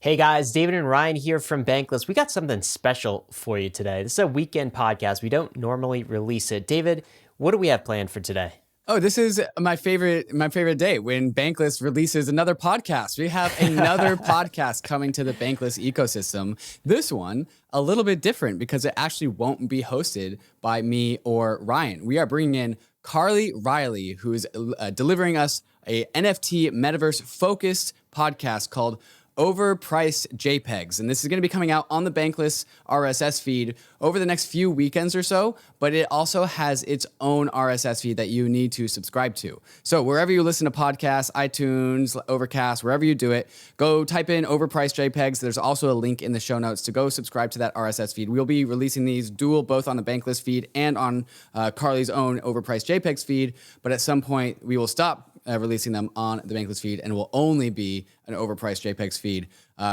Hey guys, David and Ryan here from Bankless. We got something special for you today. This is a weekend podcast. We don't normally release it. David, what do we have planned for today? Oh, this is my favorite day when Bankless releases another podcast. We have another podcast coming to the Bankless ecosystem. This one a little bit different because it actually won't be hosted by me or Ryan. We are bringing in Carly Riley, who is delivering us a NFT Metaverse focused podcast called Overpriced JPEGs. And this is going to be coming out on the Bankless RSS feed over the next few weekends or so, but it also has its own RSS feed that you need to subscribe to. So wherever you listen to podcasts, iTunes, Overcast, wherever you do it, go type in Overpriced JPEGs. There's also a link in the show notes to go subscribe to that RSS feed. We'll be releasing these dual both on the Bankless feed and on Carly's own Overpriced JPEGs feed, but at some point we will stop releasing them on the Bankless feed and will only be an Overpriced JPEGs feed.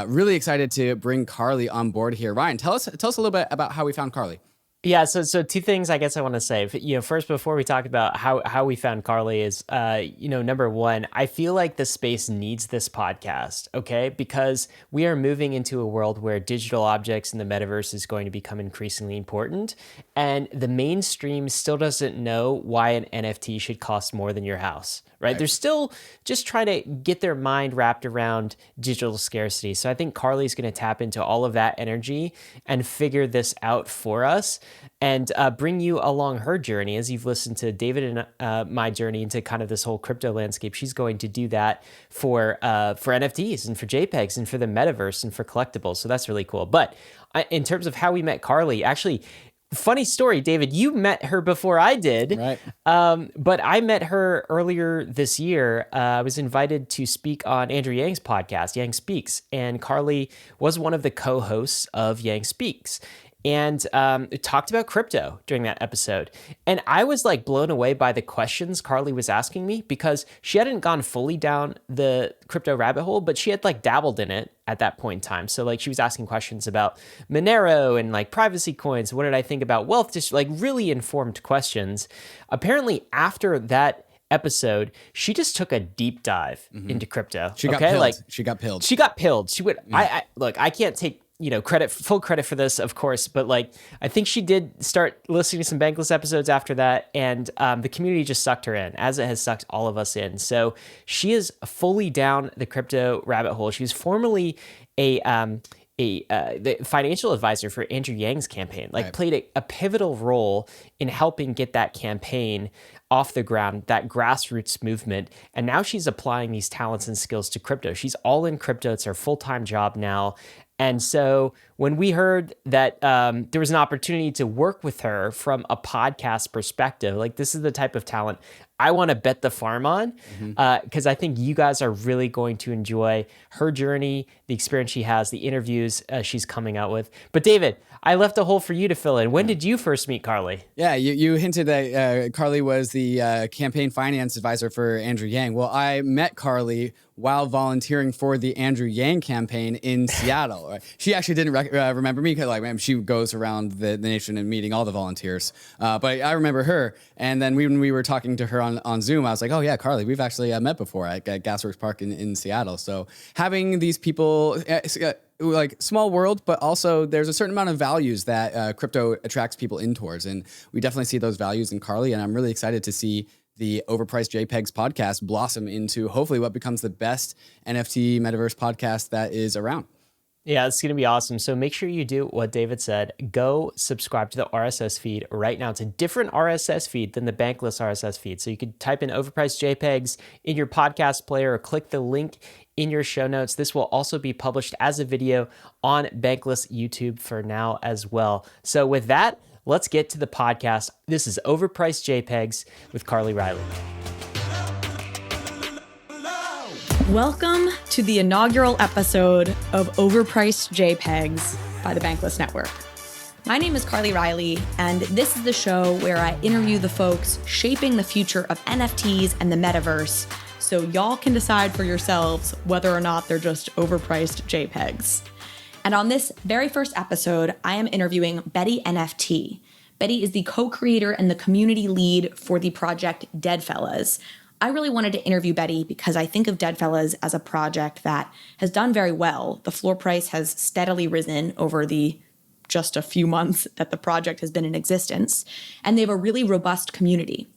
Really excited to bring Carly on board here. Ryan, tell us a little bit about how we found Carly. Yeah, so two things I guess I want to say. First, before we talk about how we found Carly is, number one, I feel like the space needs this podcast, okay? Because we are moving into a world where digital objects in the metaverse is going to become increasingly important, and the mainstream still doesn't know why an NFT should cost more than your house, right? They're still just trying to get their mind wrapped around digital scarcity. So I think Carly's going to tap into all of that energy and figure this out for us and bring you along her journey. As you've listened to David and my journey into kind of this whole crypto landscape, she's going to do that for NFTs and for JPEGs and for the metaverse and for collectibles. So that's really cool. But in terms of how we met Carly, actually, funny story, David, you met her before I did. Right. But I met her earlier this year. I was invited to speak on Andrew Yang's podcast, Yang Speaks, and Carly was one of the co-hosts of Yang Speaks. And talked about crypto during that episode. And I was like blown away by the questions Carly was asking me because she hadn't gone fully down the crypto rabbit hole, but she had like dabbled in it at that point in time. So like she was asking questions about Monero and like privacy coins. What did I think about wealth? Just like really informed questions. Apparently after that episode, she just took a deep dive into crypto. She got pilled. She got pilled. She got pilled. She would, I can't take full credit for this, of course, but like, I think she did start listening to some Bankless episodes after that, and the community just sucked her in, as it has sucked all of us in. So she is fully down the crypto rabbit hole. She was formerly the financial advisor for Andrew Yang's campaign, played a pivotal role in helping get that campaign off the ground, that grassroots movement. And now she's applying these talents and skills to crypto. She's all in crypto. It's her full-time job now. And so when we heard that there was an opportunity to work with her from a podcast perspective, like this is the type of talent I want to bet the farm on, because I think you guys are really going to enjoy her journey, the experience she has, the interviews she's coming out with. But David, I left a hole for you to fill in. When did you first meet Carly? Yeah, you hinted that Carly was the campaign finance advisor for Andrew Yang. Well, I met Carly while volunteering for the Andrew Yang campaign in Seattle. She actually didn't remember me because she goes around the nation and meeting all the volunteers. But I remember her. And then when we were talking to her on Zoom, I was like, oh yeah, Carly, we've actually met before at Gasworks Park in Seattle. So having these people, like small world, but also there's a certain amount of values that crypto attracts people in towards. And we definitely see those values in Carly. And I'm really excited to see the Overpriced JPEGs podcast blossom into hopefully what becomes the best NFT metaverse podcast that is around. Yeah, it's going to be awesome. So make sure you do what David said. Go subscribe to the RSS feed right now. It's a different RSS feed than the Bankless RSS feed. So you could type in Overpriced JPEGs in your podcast player or click the link in your show notes. This will also be published as a video on Bankless YouTube for now as well. So with that, let's get to the podcast. This is Overpriced JPEGs with Carly Riley. Welcome to the inaugural episode of Overpriced JPEGs by the Bankless Network. My name is Carly Riley, and this is the show where I interview the folks shaping the future of NFTs and the metaverse, so y'all can decide for yourselves whether or not they're just overpriced JPEGs. And on this very first episode, I am interviewing Betty NFT. Betty is the co-creator and the community lead for the project Deadfellaz, I really wanted to interview Betty because I think of Deadfellaz as a project that has done very well. The floor price has steadily risen over the just a few months that the project has been in existence, and they have a really robust community.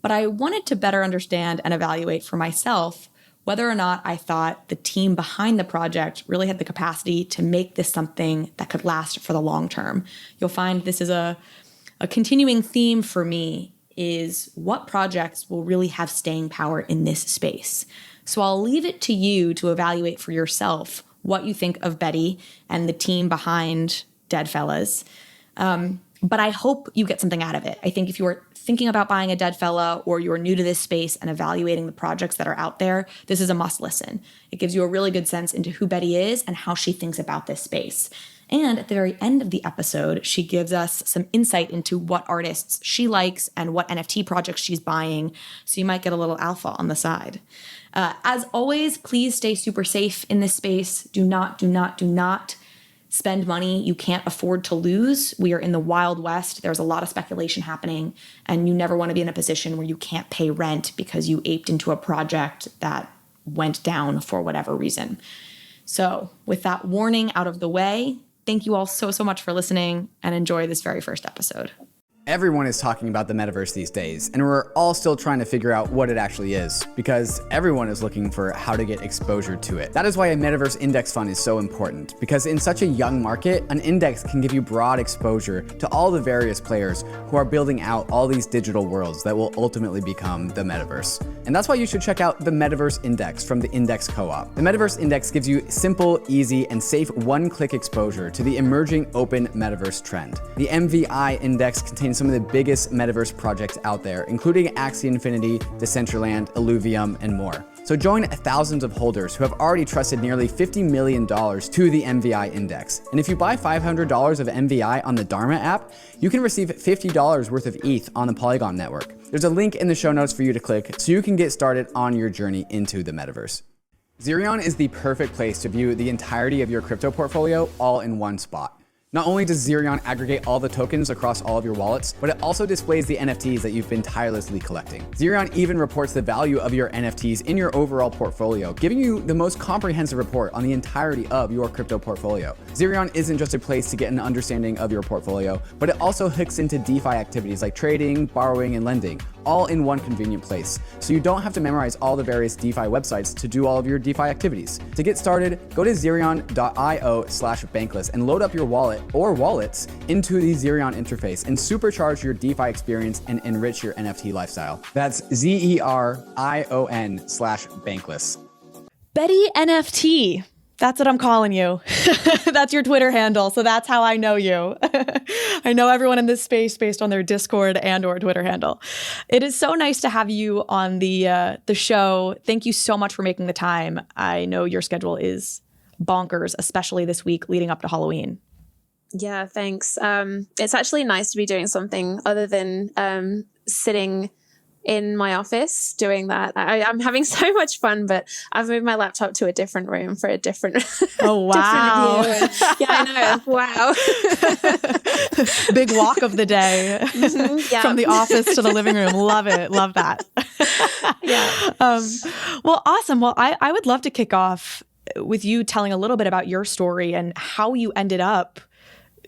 But I wanted to better understand and evaluate for myself whether or not I thought the team behind the project really had the capacity to make this something that could last for the long term. You'll find this is a continuing theme for me, is what projects will really have staying power in this space. So I'll leave it to you to evaluate for yourself what you think of Betty and the team behind Deadfellaz. But I hope you get something out of it. I think if you're thinking about buying a Deadfella or you're new to this space and evaluating the projects that are out there, this is a must listen. It gives you a really good sense into who Betty is and how she thinks about this space. And at the very end of the episode, she gives us some insight into what artists she likes and what NFT projects she's buying. So you might get a little alpha on the side. As always, please stay super safe in this space. Do not spend money you can't afford to lose. We are in the Wild West. There's a lot of speculation happening, and you never want to be in a position where you can't pay rent because you aped into a project that went down for whatever reason. So with that warning out of the way, thank you all so much for listening, and enjoy this very first episode. Everyone is talking about the metaverse these days, and we're all still trying to figure out what it actually is, because everyone is looking for how to get exposure to it. That is why a metaverse index fund is so important, because in such a young market, an index can give you broad exposure to all the various players who are building out all these digital worlds that will ultimately become the metaverse. And that's why you should check out the Metaverse Index from the Index Co-op. The Metaverse Index gives you simple, easy, and safe one-click exposure to the emerging open metaverse trend. The MVI Index contains some of the biggest metaverse projects out there, including Axie Infinity, Decentraland, Illuvium, and more. So join thousands of holders who have already trusted nearly $50 million to the MVI Index. And if you buy $500 of MVI on the DHARMA app, you can receive $50 worth of ETH on the Polygon network. There's a link in the show notes for you to click so you can get started on your journey into the metaverse. ZERION is the perfect place to view the entirety of your crypto portfolio all in one spot. Not only does ZERION aggregate all the tokens across all of your wallets, but it also displays the NFTs that you've been tirelessly collecting. ZERION even reports the value of your NFTs in your overall portfolio, giving you the most comprehensive report on the entirety of your crypto portfolio. ZERION isn't just a place to get an understanding of your portfolio, but it also hooks into DeFi activities like trading, borrowing, and lending, all in one convenient place. So you don't have to memorize all the various DeFi websites to do all of your DeFi activities. To get started, go to zerion.io/bankless and load up your wallet or wallets into the ZERION interface and supercharge your DeFi experience and enrich your NFT lifestyle. That's ZERION/bankless. Betty NFT. That's what I'm calling you. That's your Twitter handle. So that's how I know you. I know everyone in this space based on their Discord and or Twitter handle. It is so nice to have you on the show. Thank you so much for making the time. I know your schedule is bonkers, especially this week leading up to Halloween. Yeah, thanks. It's actually nice to be doing something other than sitting in my office doing that. I'm having so much fun, but I've moved my laptop to a different room for a different oh wow different view. Yeah, I know. Wow. Big walk of the day. Mm-hmm, yeah. From the office to the living room. Love it. Love that. Yeah. Well, awesome. Well, I would love to kick off with you telling a little bit about your story and how you ended up,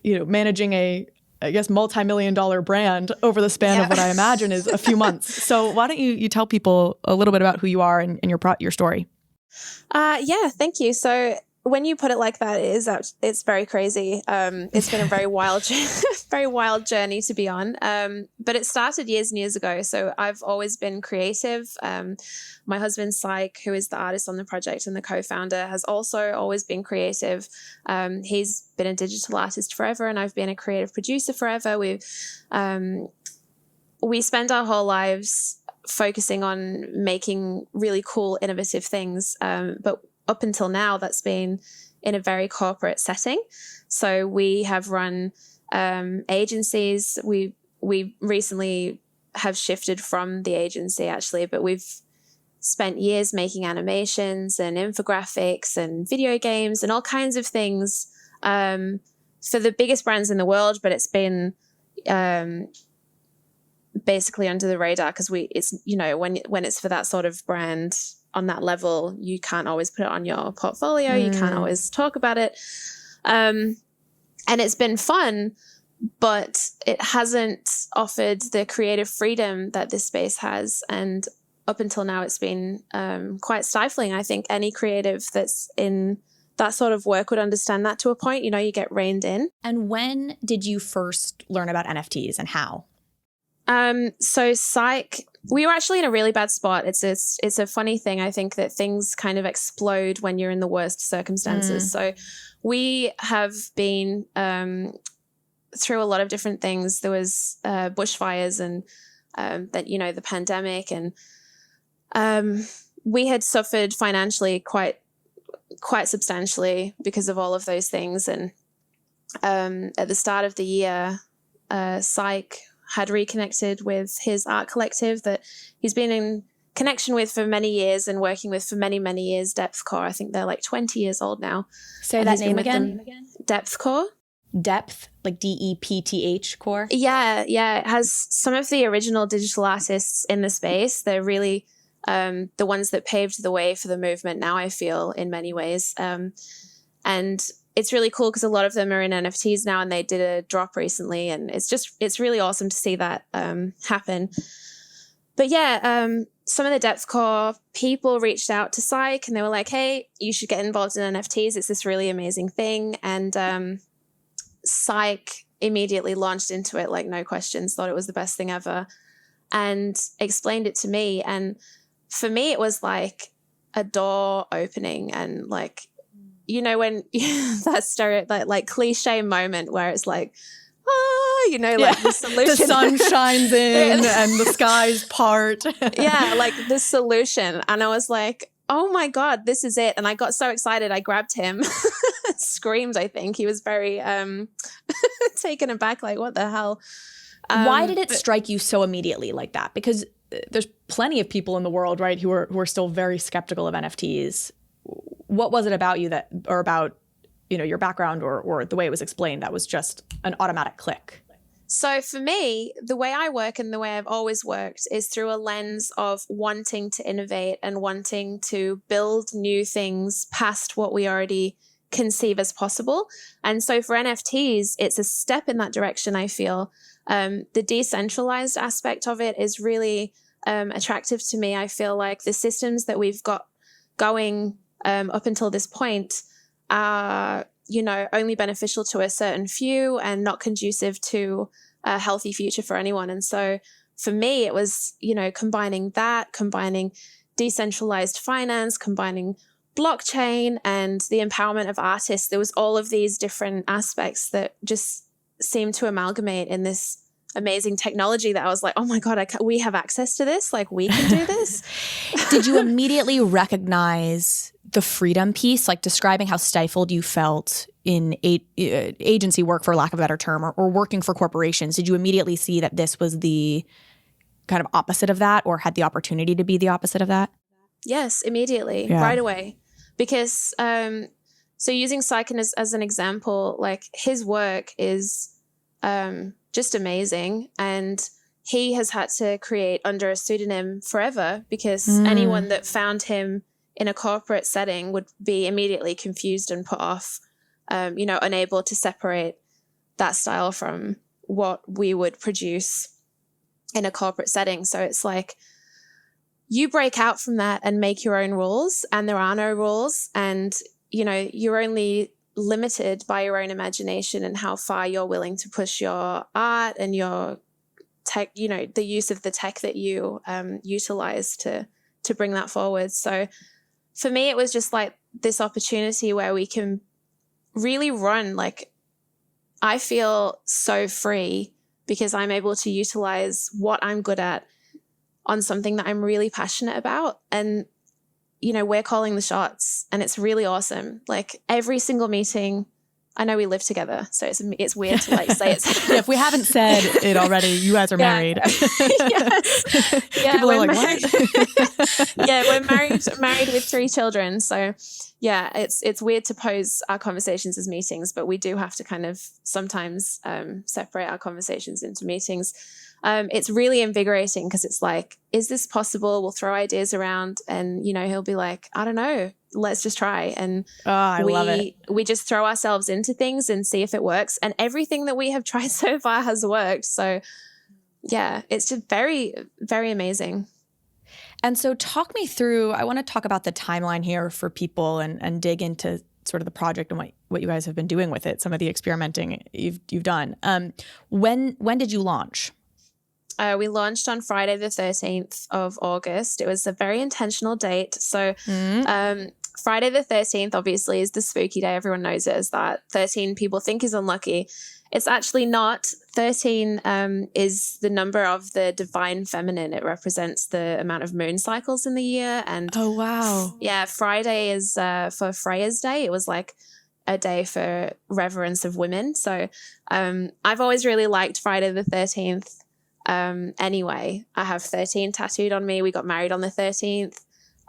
managing a, I guess, multi-million-dollar brand over the span of what I imagine is a few months. So why don't you tell people a little bit about who you are and your story? Yeah, thank you. So when you put it like that, it's very crazy. It's been a very wild journey to be on. But it started years and years ago. So I've always been creative. My husband, Syke, who is the artist on the project and the co-founder, has also always been creative. He's been a digital artist forever, and I've been a creative producer forever. We spend our whole lives focusing on making really cool, innovative things. But up until now, that's been in a very corporate setting. So we have run agencies. We recently have shifted from the agency, actually, but we've spent years making animations and infographics and video games and all kinds of things for the biggest brands in the world. But it's been basically under the radar because it's, you know, when it's for that sort of brand on that level, you can't always put it on your portfolio. You can't always talk about it. And it's been fun, but it hasn't offered the creative freedom that this space has. And up until now, it's been quite stifling. I think any creative that's in that sort of work would understand that to a point. You know, you get reined in. And when did you first learn about NFTs and how? So Psych, we were actually in a really bad spot. It's a funny thing. I think that things kind of explode when you're in the worst circumstances. So we have been through a lot of different things. There was bushfires and that, you know, the pandemic, and we had suffered financially quite substantially because of all of those things. And at the start of the year, Psych had reconnected with his art collective that he's been in connection with for many years and working with for many, many years, Depthcore. I think they're like 20 years old now. Say that name again. Depthcore. Depth, like DEPTH core? Yeah. It has some of the original digital artists in the space. They're really the ones that paved the way for the movement now, I feel, in many ways. And it's really cool because a lot of them are in NFTs now, and they did a drop recently, and it's really awesome to see that happen. But yeah, some of the Depthcore people reached out to Psych and they were like, hey, you should get involved in NFTs. It's this really amazing thing. And Psych immediately launched into it, like no questions, thought it was the best thing ever, and explained it to me. And for me, it was like a door opening, and like, you know, when that like cliche moment where it's like, you know, like the solution. The sun shines in and the skies part. Yeah, like the solution. And I was like, oh my God, this is it. And I got so excited. I grabbed him, screamed, I think. He was very taken aback, like, what the hell? Why did it strike you so immediately like that? Because there's plenty of people in the world, right, who are still very skeptical of NFTs. What was it about you that, or about, you know, your background or the way it was explained, that was just an automatic click? So for me, the way I work and the way I've always worked is through a lens of wanting to innovate and wanting to build new things past what we already conceive as possible. And so for NFTs, it's a step in that direction, I feel. The decentralized aspect of it is really attractive to me. I feel like the systems that we've got going up until this point are, you know, only beneficial to a certain few and not conducive to a healthy future for anyone. And so for me, it was, you know, combining decentralized finance, combining blockchain and the empowerment of artists. There was all of these different aspects that just seemed to amalgamate in this amazing technology that I was like, oh my God, we have access to this. Like, we can do this. Did you immediately recognize the freedom piece, like describing how stifled you felt in agency work, for lack of a better term, or working for corporations? Did you immediately see that this was the kind of opposite of that, or had the opportunity to be the opposite of that? Yes, immediately, right away. Because so using Syken as an example, like his work is just amazing, and he has had to create under a pseudonym forever because anyone that found him in a corporate setting would be immediately confused and put off, you know, unable to separate that style from what we would produce in a corporate setting. So it's like, you break out from that and make your own rules, and there are no rules, and, you know, you're only limited by your own imagination and how far you're willing to push your art and your tech, you know, the use of the tech that you utilize to bring that forward. So for me, it was just like this opportunity where we can really run, like, I feel so free because I'm able to utilize what I'm good at on something that I'm really passionate about. And, you know, we're calling the shots, and it's really awesome. Like, every single meeting, I know we live together, so it's weird to like say it's. Yeah, if we haven't said it already, you guys are married. Yes. Yeah, people are like, married. What? Yeah, we're married with 3 children. So yeah, it's weird to pose our conversations as meetings, but we do have to kind of sometimes separate our conversations into meetings. it's really invigorating because it's like, is this possible? We'll throw ideas around and, you know, he'll be like, I don't know, let's just try. And I love it. We just throw ourselves into things and see if it works. And everything that we have tried so far has worked. So yeah, it's just very, very amazing. And so talk me through, I want to talk about the timeline here for people and dig into sort of the project and what you guys have been doing with it, some of the experimenting you've done. When did you launch? We launched on Friday the 13th of August. It was a very intentional date. So Friday the 13th obviously is the spooky day. Everyone knows it as that. 13 people think is unlucky. It's actually not. 13 is the number of the divine feminine. It represents the amount of moon cycles in the year. And oh, wow. Yeah, Friday is for Freya's day. It was like a day for reverence of women. So I've always really liked Friday the 13th. Anyway, I have 13 tattooed on me. We got married on the 13th.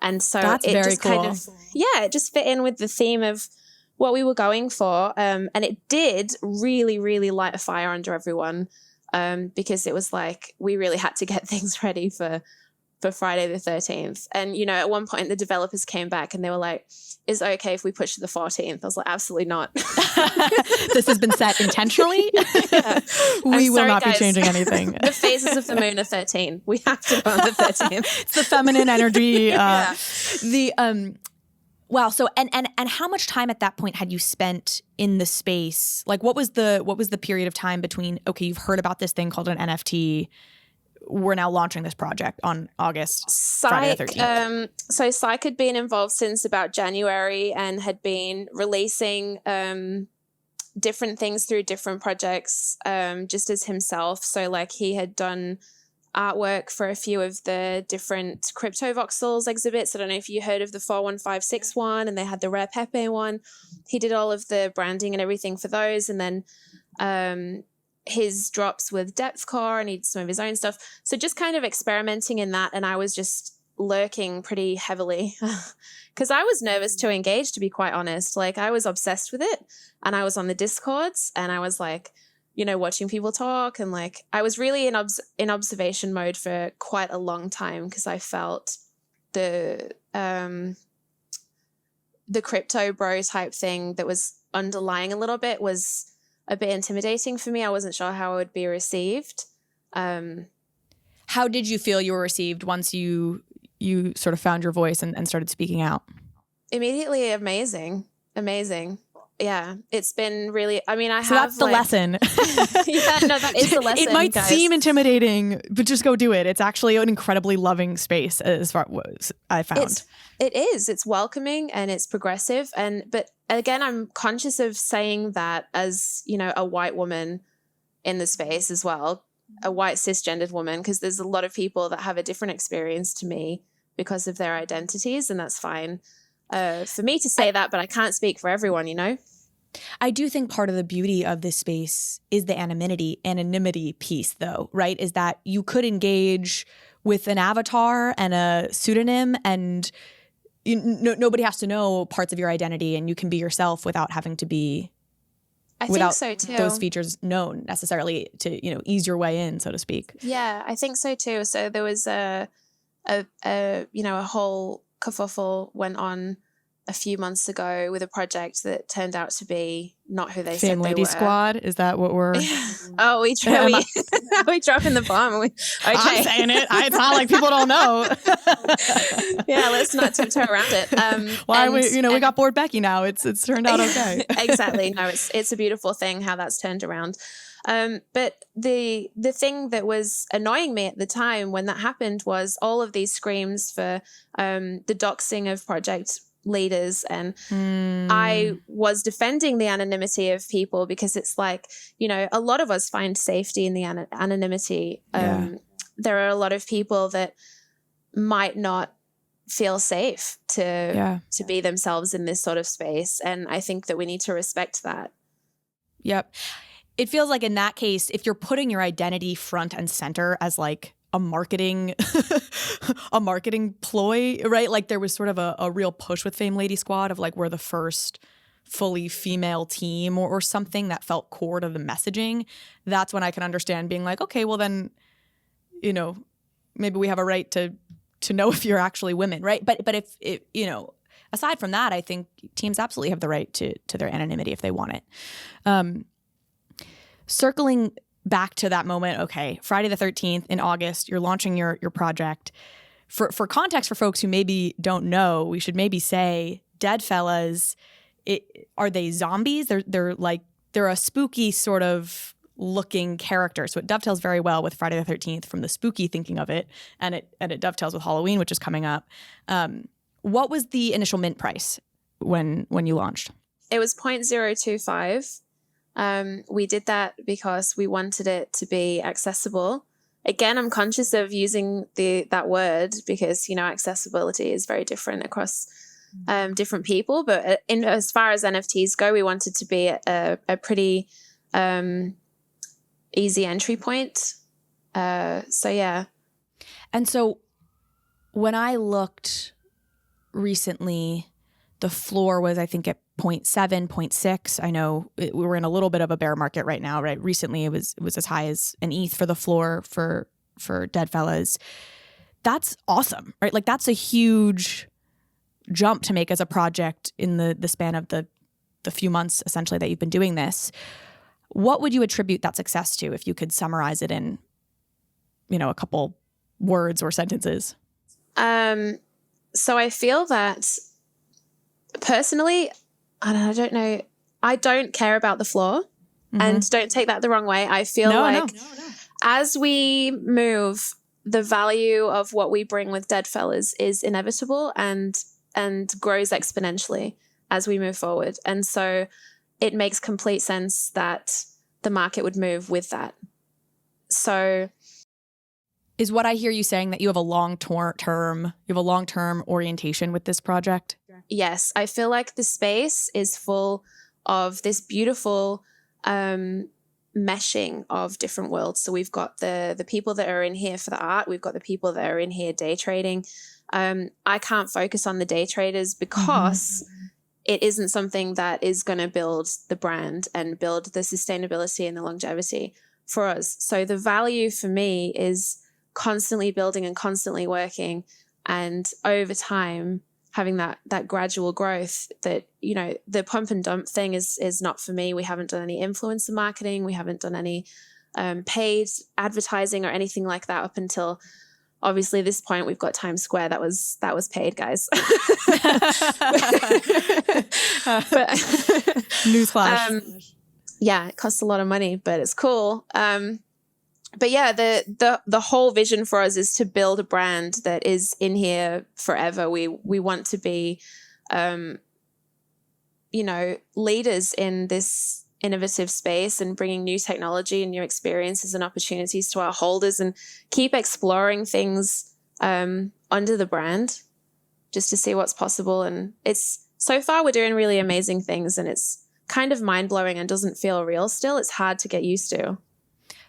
And so that's it very just cool. kind of, it just fit in with the theme of what we were going for. And it did really, really light a fire under everyone because it was like we really had to get things ready for Friday the 13th. And, you know, at one point the developers came back and they were like, is it okay if we push to the 14th? I was like, absolutely not. This has been set intentionally. We will not be changing anything. The phases of the moon are 13. We have to go on the 13th. It's the feminine energy. Wow. So and how much time at that point had you spent in the space? Like what was the period of time between, okay, you've heard about this thing called an NFT, we're now launching this project on August, Friday the 13th. So Psych had been involved since about January and had been releasing different things through different projects just as himself. So like he had done artwork for a few of the different crypto voxels exhibits. I don't know if you heard of the 41561 one, and they had the Rare Pepe one. He did all of the branding and everything for those. And then his drops with Depth Core, and he did some of his own stuff. So just kind of experimenting in that. And I was just lurking pretty heavily because I was nervous to engage, to be quite honest. Like I was obsessed with it, and I was on the Discords, and I was like, you know, watching people talk, and like I was really in observation mode for quite a long time because I felt the crypto bro type thing that was underlying a little bit was a bit intimidating for me. I wasn't sure how I would be received. How did you feel you were received once you sort of found your voice and started speaking out? Immediately amazing. Yeah, it's been really, I mean, So that's the lesson. Yeah, no, that is the lesson. It might guys. seem intimidating, but just go do it. It's actually an incredibly loving space as far as I found. It is. It's welcoming and it's progressive. But again, I'm conscious of saying that as, you know, a white woman in the space as well, a white cisgendered woman, because there's a lot of people that have a different experience to me because of their identities, and that's fine. For me to say that, but I can't speak for everyone, you know? I do think part of the beauty of this space is the anonymity piece, though, right? Is that you could engage with an avatar and a pseudonym, and nobody has to know parts of your identity, and you can be yourself without having to be, think so too. Those features known necessarily to, you know, ease your way in, so to speak. Yeah, I think so too. So there was a whole kerfuffle went on a few months ago with a project that turned out to be not who they said they were. Lady Squad, is that what we're... Oh, we dropping the bomb. Okay. I'm saying it. It's not like people don't know. Yeah, let's not tiptoe around it. We got bored Becky now. It's turned out okay. Exactly. No, it's a beautiful thing how that's turned around. But the thing that was annoying me at the time when that happened was all of these screams for the doxing of project leaders, and I was defending the anonymity of people because it's like, you know, a lot of us find safety in the anonymity. There are a lot of people that might not feel safe to be themselves in this sort of space, and I think that we need to respect that. Yep. It feels like in that case, if you're putting your identity front and center as like a marketing ploy, right? Like there was sort of a real push with Fame Lady Squad of like we're the first fully female team or something that felt core to the messaging. That's when I can understand being like, okay, well then maybe we have a right to know if you're actually women, right? But if aside from that, I think teams absolutely have the right to their anonymity if they want it. Circling back to that moment, okay, Friday the 13th in August, you're launching your project. For context for folks who maybe don't know, we should maybe say Deadfellaz, are they zombies? They're a spooky sort of looking character. So it dovetails very well with Friday the 13th from the spooky thinking of it, and it dovetails with Halloween, which is coming up. What was the initial mint price when you launched? It was 0.025. We did that because we wanted it to be accessible. Again, I'm conscious of using that word because, accessibility is very different across different people. But as far as NFTs go, we wanted to be a pretty easy entry point. So, yeah. And so when I looked recently, the floor was, I think, at 0.7, 0.6. I know we were in a little bit of a bear market right now, right? Recently, it was as high as an ETH for the floor for Deadfellaz. That's awesome, right? Like, that's a huge jump to make as a project in the span of the few months, essentially, that you've been doing this. What would you attribute that success to if you could summarize it in, a couple words or sentences? So I feel that personally, I don't know, I don't care about the floor, and don't take that the wrong way. I feel as we move, the value of what we bring with Deadfellaz is inevitable and grows exponentially as we move forward. And so it makes complete sense that the market would move with that. So is what I hear you saying that you have a long-term orientation with this project? Yes, I feel like the space is full of this beautiful meshing of different worlds. So we've got the people that are in here for the art. We've got the people that are in here day trading. I can't focus on the day traders because it isn't something that is going to build the brand and build the sustainability and the longevity for us. So the value for me is constantly building and constantly working, and over time having that gradual growth. That the pump and dump thing is not for me. We haven't done any influencer marketing, we haven't done any paid advertising or anything like that up until obviously this point. We've got Times Square that was paid, guys. But newsflash. Yeah, it costs a lot of money, but it's cool. But yeah, the whole vision for us is to build a brand that is in here forever. We want to be, leaders in this innovative space and bringing new technology and new experiences and opportunities to our holders, and keep exploring things under the brand just to see what's possible. And so far we're doing really amazing things, and it's kind of mind-blowing and doesn't feel real still. It's hard to get used to.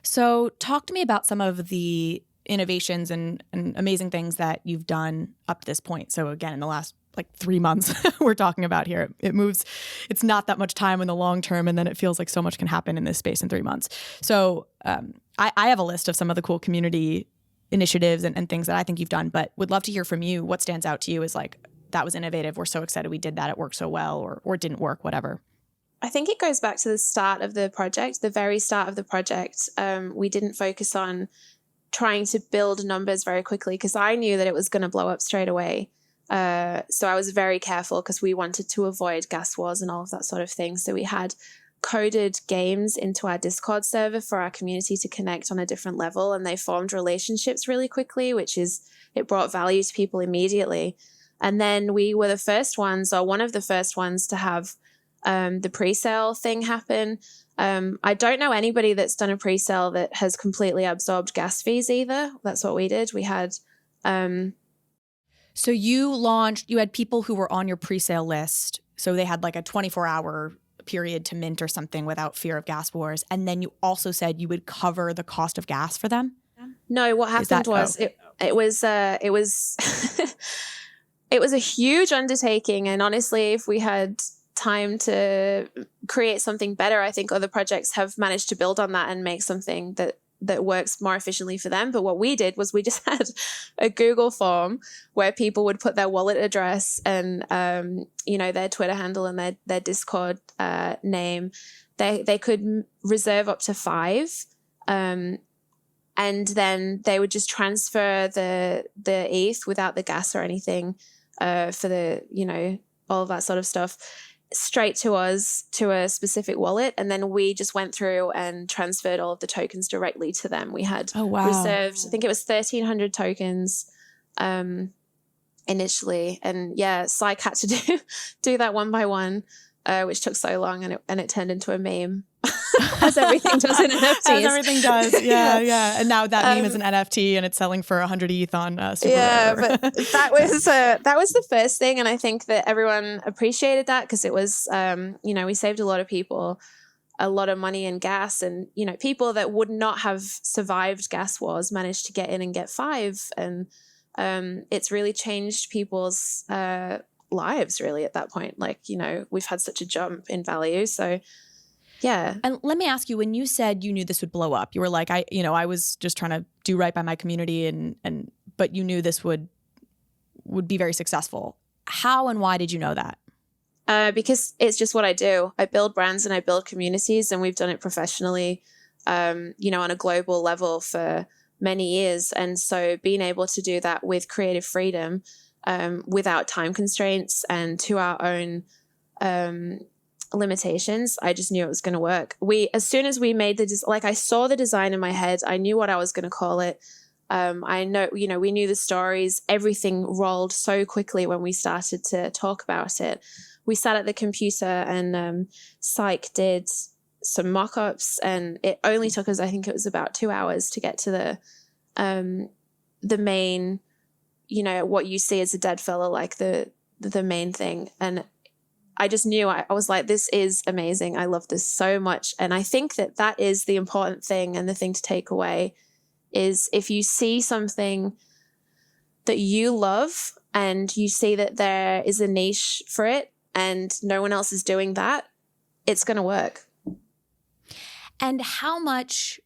So talk to me about some of the innovations and amazing things that you've done up to this point. So again, in the last 3 months we're talking about here, it moves. It's not that much time in the long term, and then it feels like so much can happen in this space in 3 months. So I have a list of some of the cool community initiatives and things that I think you've done, but would love to hear from you. What stands out to you as that was innovative, we're so excited we did that, it worked so well, or it didn't work, whatever. I think it goes back to the start of the project, the very start of the project. We didn't focus on trying to build numbers very quickly because I knew that it was going to blow up straight away. So I was very careful because we wanted to avoid gas wars and all of that sort of thing. So we had coded games into our Discord server for our community to connect on a different level, and they formed relationships really quickly, it brought value to people immediately. And then we were the first ones, or one of the first ones, to have the pre-sale thing happen. I don't know anybody that's done a pre-sale that has completely absorbed gas fees either. That's what we did. We had... So you had people who were on your pre-sale list. So they had a 24-hour period to mint or something without fear of gas wars. And then you also said you would cover the cost of gas for them? No, what happened was it was it was a huge undertaking. And honestly, if we had time to create something better, I think other projects have managed to build on that and make something that that works more efficiently for them. But what we did was we just had a Google form where people would put their wallet address and, their Twitter handle and their Discord name. They could reserve up to 5. And then they would just transfer the ETH without the gas or anything for the, all of that sort of stuff straight to us to a specific wallet. And then we just went through and transferred all of the tokens directly to them. We had reserved, I think it was 1,300 tokens initially. And yeah, Psych had to do that one by one, which took so long, and it turned into a meme. As everything does in NFTs. As everything does, yeah. And now that meme is an NFT and it's selling for 100 ETH on Super Rare. But that was the first thing, and I think that everyone appreciated that because it was, we saved a lot of people a lot of money in gas, and people that would not have survived gas wars managed to get in and get 5, and it's really changed people's lives really at that point. Like we've had such a jump in value, so. Yeah. And let me ask you, when you said you knew this would blow up, you were like, I was just trying to do right by my community but you knew this would be very successful. How and why did you know that? Because it's just what I do. I build brands and I build communities, and we've done it professionally, on a global level for many years. And so being able to do that with creative freedom, without time constraints and to our own, limitations, I just knew it was going to work. As soon as we made I saw the design in my head, I knew what I was going to call it. I know, we knew the stories, everything rolled so quickly when we started to talk about it. We sat at the computer and Psych did some mock-ups, and it only took us, I think it was about 2 hours to get to the main, what you see as a Deadfellaz, like the main thing. And I just knew, I was like, this is amazing. I love this so much. And I think that is the important thing, and the thing to take away is if you see something that you love and you see that there is a niche for it and no one else is doing that, it's going to work. And how much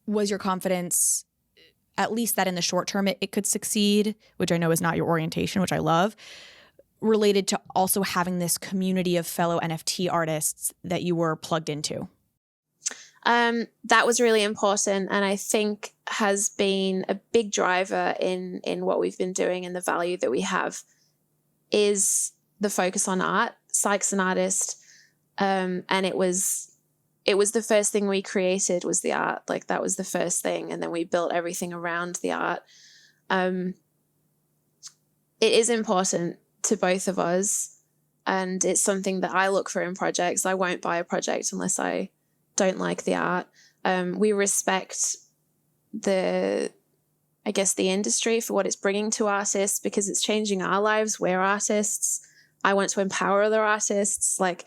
was your confidence, at least that in the short term it could succeed, which I know is not your orientation, which I love, related to also having this community of fellow NFT artists that you were plugged into? That was really important, and I think has been a big driver in what we've been doing and the value that we have is the focus on art. Psych's an artist, and it was the first thing we created was the art. Like that was the first thing, and then we built everything around the art. It is important to both of us, and it's something that I look for in projects. I won't buy a project unless I don't like the art. We respect the industry for what it's bringing to artists because it's changing our lives. We're artists. I want to empower other artists. Like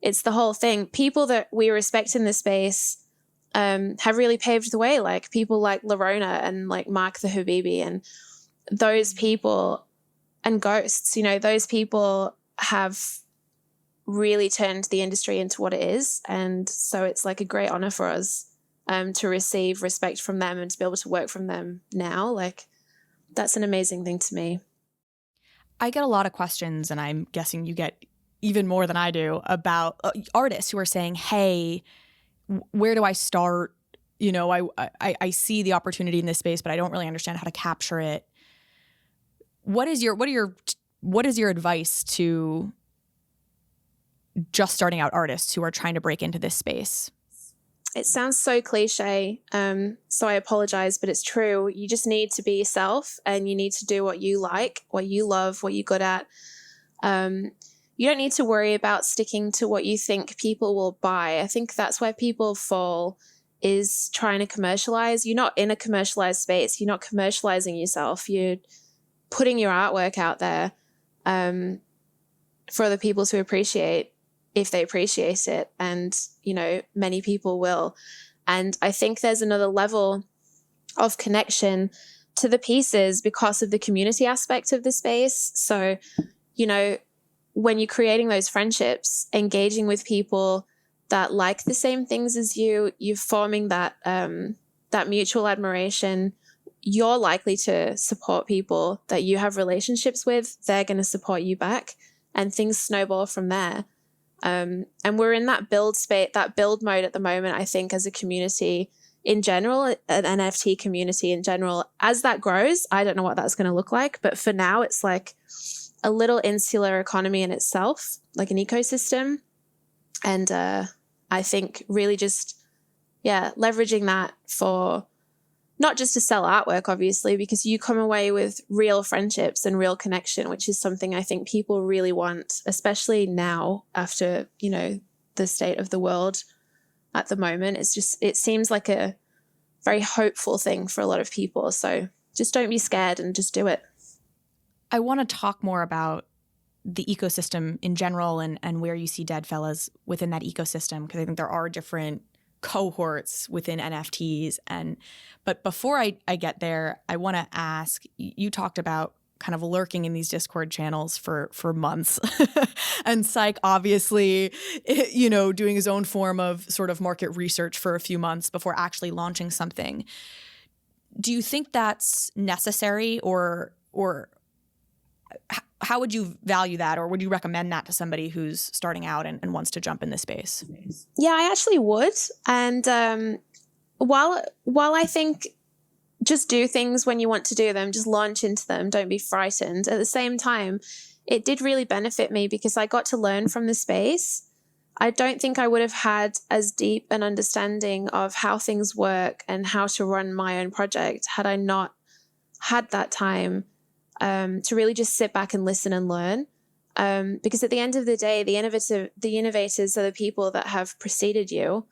it's the whole thing. People that we respect in this space have really paved the way, like people like Lerona and like Mark the Habibi and those people. And Ghosts, those people have really turned the industry into what it is. And so it's like a great honor for us to receive respect from them and to be able to work from them now. Like that's an amazing thing to me. I get a lot of questions, and I'm guessing you get even more than I do, about artists who are saying, hey, where do I start? I see the opportunity in this space, but I don't really understand how to capture it. What is your advice to just starting out artists who are trying to break into this space? It sounds so cliche, so I apologize, but it's true. You just need to be yourself, and you need to do what you like, what you love, what you're good at. You don't need to worry about sticking to what you think people will buy. I think that's where people fall, is trying to commercialize. You're not in a commercialized space. You're not commercializing yourself. You're putting your artwork out there for other people to appreciate if they appreciate it. And, many people will. And I think there's another level of connection to the pieces because of the community aspect of the space. So, when you're creating those friendships, engaging with people that like the same things as you. You're forming that that mutual admiration. You're likely to support people that you have relationships with. They're going to support you back, and things snowball from there. And we're in that build mode at the moment, I think, as a community in general, an NFT community in general. As that grows, I don't know what that's going to look like. But for now, it's like a little insular economy in itself, like an ecosystem. And I think really just, leveraging that for not just to sell artwork, obviously, because you come away with real friendships and real connection, which is something I think people really want, especially now after, the state of the world at the moment. It seems like a very hopeful thing for a lot of people. So just don't be scared and just do it. I want to talk more about the ecosystem in general and where you see Deadfellaz within that ecosystem, because I think there are different cohorts within NFTs. But before I get there, I want to ask, you talked about kind of lurking in these Discord channels for months and Psych obviously, doing his own form of sort of market research for a few months before actually launching something. Do you think that's necessary, or how would you value that, or would you recommend that to somebody who's starting out and wants to jump in this space? Yeah, I actually would. And while I think just do things when you want to do them, just launch into them, don't be frightened. At the same time, it did really benefit me because I got to learn from the space. I don't think I would have had as deep an understanding of how things work and how to run my own project had I not had that time to really just sit back and listen and learn. Because at the end of the day, the innovators are the people that have preceded you.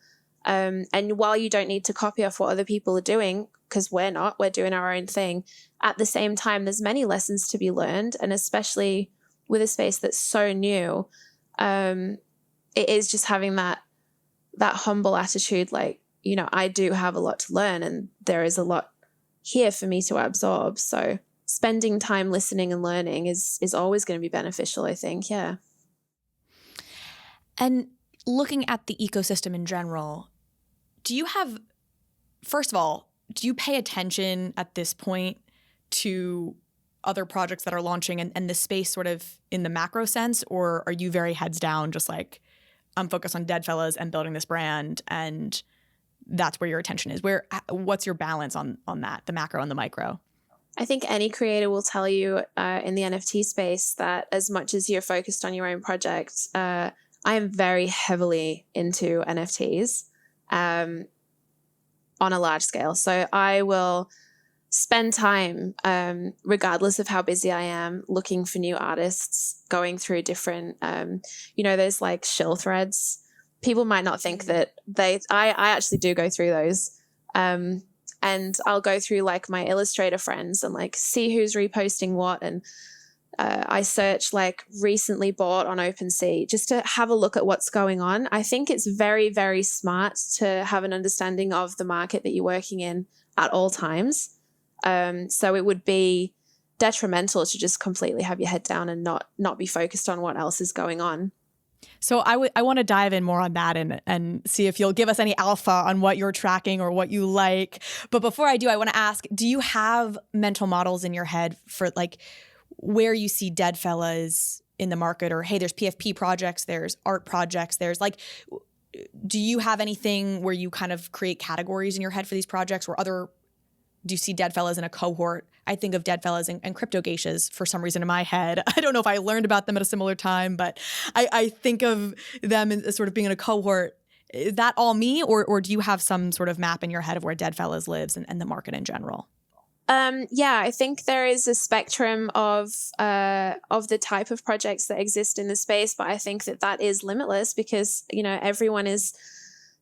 And while you don't need to copy off what other people are doing, because we're doing our own thing, at the same time, there's many lessons to be learned. And especially with a space that's so new, it is just having that humble attitude, like, I do have a lot to learn and there is a lot here for me to absorb. So spending time listening and learning is always going to be beneficial, I think. Yeah. And looking at the ecosystem in general, first of all, do you pay attention at this point to other projects that are launching and the space sort of in the macro sense, or are you very heads down, just like, I'm focused on Deadfellaz and building this brand, and that's where your attention is? What's your balance on that, the macro and the micro? I think any creator will tell you in the NFT space that as much as you're focused on your own project, I am very heavily into NFTs on a large scale. So I will spend time, regardless of how busy I am, looking for new artists, going through different, there's like shill threads. People might not think that I actually do go through those. And I'll go through like my illustrator friends and like see who's reposting what. And I search like recently bought on OpenSea just to have a look at what's going on. I think it's very, very smart to have an understanding of the market that you're working in at all times. So it would be detrimental to just completely have your head down and not be focused on what else is going on. So I want to dive in more on that and see if you'll give us any alpha on what you're tracking or what you like. But before I do, I want to ask, do you have mental models in your head for like where you see Deadfellaz in the market, or, hey, there's PFP projects, there's art projects, there's like, do you have anything where you kind of create categories in your head for these projects, or do you see Deadfellaz in a cohort? I think of Deadfellaz and crypto geishas for some reason in my head. I don't know if I learned about them at a similar time, but I think of them as sort of being in a cohort. Is that all me, or do you have some sort of map in your head of where Deadfellaz lives and the market in general? Yeah, I think there is a spectrum of the type of projects that exist in the space, but I think that is limitless because, everyone is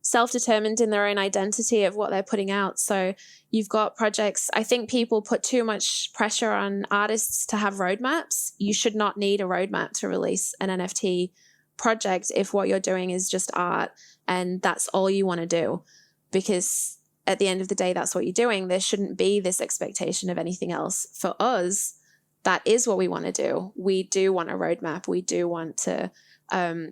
self-determined in their own identity of what they're putting out. So you've got projects. I think people put too much pressure on artists to have roadmaps. You should not need a roadmap to release an NFT project if what you're doing is just art and that's all you want to do, because at the end of the day, that's what you're doing. There shouldn't be this expectation of anything else. For us, that is what we want to do. We do want a roadmap. We do want to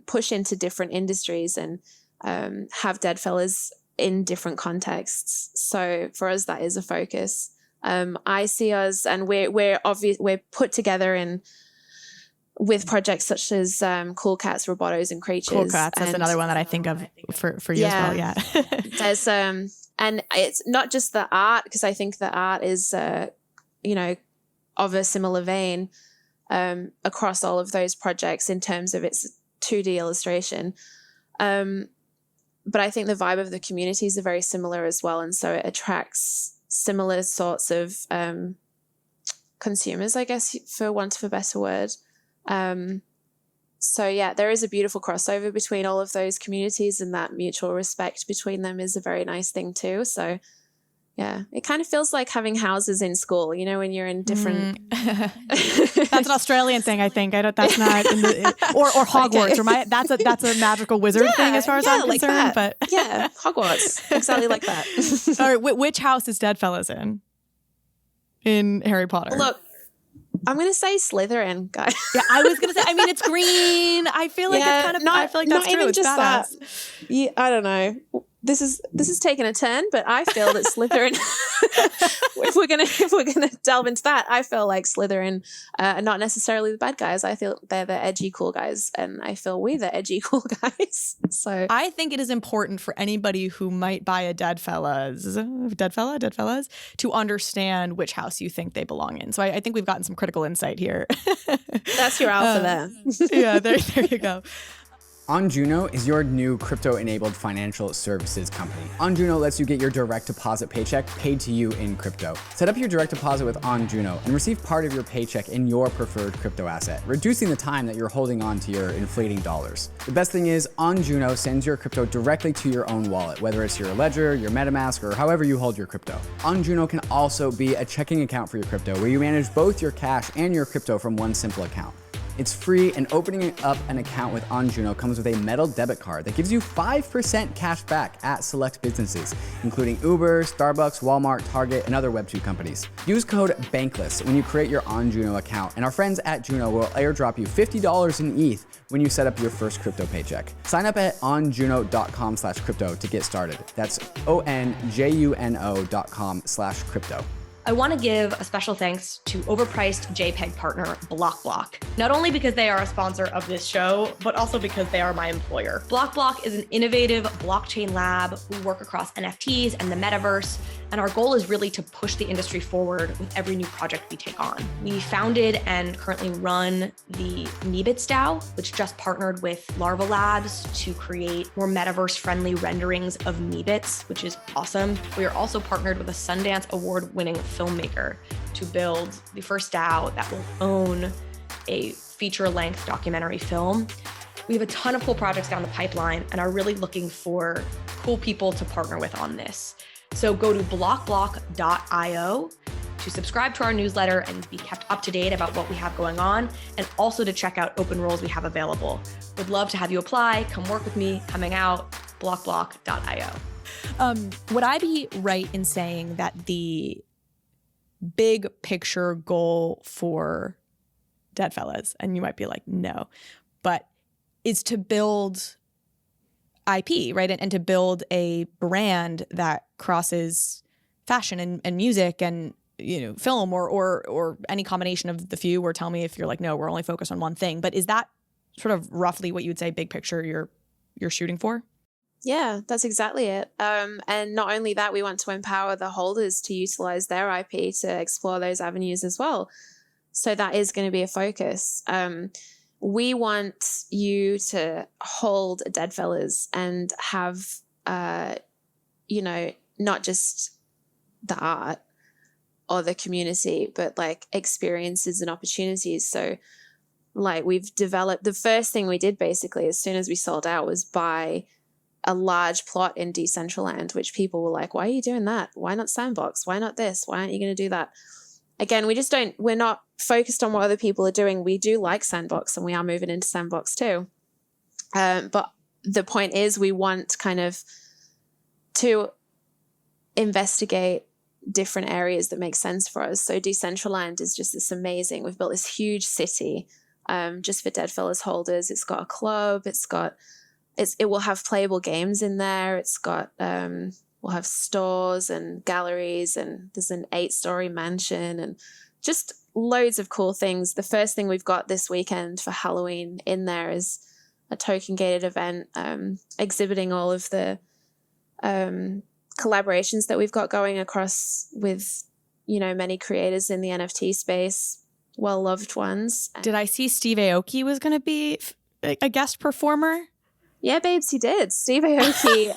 push into different industries and have Deadfellaz in different contexts. So for us, that is a focus. I see us, and we're put together with projects such as Cool Cats, Robotos, and Creatures. Cool Cats, that's another one that I think of for you as well. Yeah. There's and it's not just the art, because I think the art is of a similar vein across all of those projects in terms of its 2D illustration. But I think the vibe of the communities are very similar as well, and so it attracts similar sorts of consumers, I guess, for want of a better word. So yeah, there is a beautiful crossover between all of those communities, and that mutual respect between them is a very nice thing too. So yeah, it kind of feels like having houses in school, when you're in different. That's an Australian thing, I think. That's not in or Hogwarts, okay. That's a magical wizard thing as far as I'm concerned. But yeah, Hogwarts, exactly like that. All right, which house is Deadfellaz in Harry Potter? Look, I'm gonna say Slytherin, guys. Yeah, I was gonna say. I mean, it's green. I feel like it's kind of. I feel like that's not true. Even it's just badass. that. Yeah, I don't know. This is taking a turn, but I feel that Slytherin. if we're gonna delve into that, I feel like Slytherin are not necessarily the bad guys. I feel they're the edgy cool guys, and I feel we're the edgy cool guys. So I think it is important for anybody who might buy a Deadfellaz to understand which house you think they belong in. So I think we've gotten some critical insight here. That's your alpha there. Yeah, there you go. ONJUNO is your new crypto-enabled financial services company. ONJUNO lets you get your direct deposit paycheck paid to you in crypto. Set up your direct deposit with ONJUNO and receive part of your paycheck in your preferred crypto asset, reducing the time that you're holding on to your inflating dollars. The best thing is ONJUNO sends your crypto directly to your own wallet, whether it's your Ledger, your MetaMask, or however you hold your crypto. ONJUNO can also be a checking account for your crypto, where you manage both your cash and your crypto from one simple account. It's free, and opening up an account with ONJUNO comes with a metal debit card that gives you 5% cash back at select businesses, including Uber, Starbucks, Walmart, Target, and other Web2 companies. Use code Bankless when you create your ONJUNO account, and our friends at Juno will airdrop you $50 in ETH when you set up your first crypto paycheck. Sign up at onjuno.com/crypto to get started. That's onjuno.com/crypto. I want to give a special thanks to overpriced JPEG partner BlockBlock, not only because they are a sponsor of this show, but also because they are my employer. BlockBlock is an innovative blockchain lab. We work across NFTs and the metaverse, and our goal is really to push the industry forward with every new project we take on. We founded and currently run the Meebits DAO, which just partnered with Larva Labs to create more metaverse-friendly renderings of Meebits, which is awesome. We are also partnered with a Sundance Award-winning filmmaker to build the first DAO that will own a feature-length documentary film. We have a ton of cool projects down the pipeline and are really looking for cool people to partner with on this. So go to blockblock.io to subscribe to our newsletter and be kept up to date about what we have going on, and also to check out open roles we have available. Would love to have you apply, come work with me, coming out, blockblock.io. Would I be right in saying that the big picture goal for Deadfellaz, and you might be like, no, but is to build IP, right? And to build a brand that crosses fashion and music and, film or any combination of the few, or tell me if you're like, no, we're only focused on one thing. But is that sort of roughly what you would say big picture you're shooting for? Yeah, that's exactly it. And not only that, we want to empower the holders to utilize their IP to explore those avenues as well. So that is going to be a focus. We want you to hold Deadfellaz and have, not just the art or the community, but like experiences and opportunities. So like we've developed, the first thing we did basically as soon as we sold out was buy a large plot in Decentraland, which people were like, why are you doing that? Why not Sandbox? Why not this? Why aren't you going to do that? Again, we're not focused on what other people are doing. We do like Sandbox, and we are moving into Sandbox too. But the point is we want kind of to investigate different areas that make sense for us. So Decentraland is just this amazing, we've built this huge city just for Deadfellaz holders. It's got a club, it's got it will have playable games in there. It's got we'll have stores and galleries, and there's an 8-story mansion and just loads of cool things. The first thing we've got this weekend for Halloween in there is a token gated event exhibiting all of the collaborations that we've got going across with, many creators in the NFT space, well-loved ones. Did I see Steve Aoki was going to be a guest performer? Yeah, babes, he did. Steve Aoki.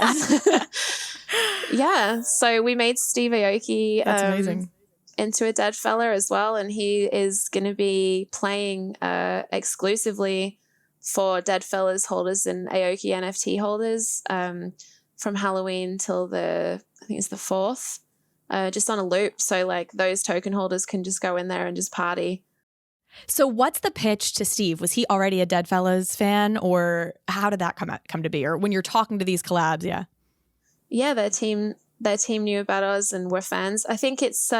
Yeah, so we made Steve Aoki That's amazing. Into a Deadfellaz as well, and he is going to be playing exclusively for Deadfellaz holders and Aoki NFT holders from Halloween till I think it's the 4th, just on a loop. So like those token holders can just go in there and just party. So what's the pitch to Steve? Was he already a Deadfellaz fan, or how did that come to be? Or when you're talking to these collabs, yeah. Yeah, their team knew about us and were fans. I think it's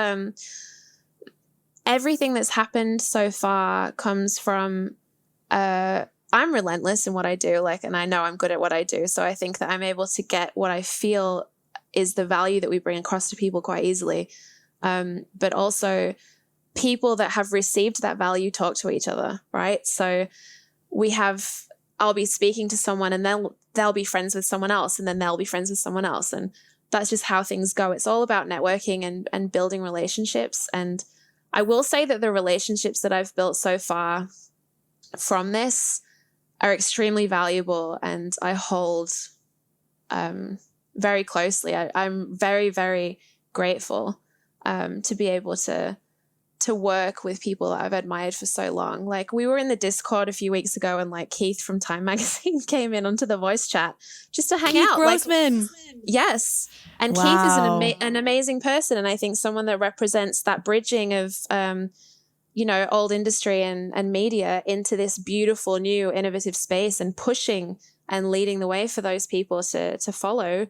everything that's happened so far comes from I'm relentless in what I do, and I know I'm good at what I do. So I think that I'm able to get what I feel is the value that we bring across to people quite easily. But also people that have received that value talk to each other, right? So I'll be speaking to someone and they'll be friends with someone else, and then they'll be friends with someone else. And that's just how things go. It's all about networking and building relationships. And I will say that the relationships that I've built so far from this are extremely valuable, and I hold very closely. I'm very, very grateful to be able to work with people that I've admired for so long. Like, we were in the Discord a few weeks ago, and like Keith from Time Magazine came in onto the voice chat just to hang out. Grossman. Yes. And Wow. Keith is an amazing person. And I think someone that represents that bridging of, old industry and media into this beautiful, new, innovative space, and pushing and leading the way for those people to follow.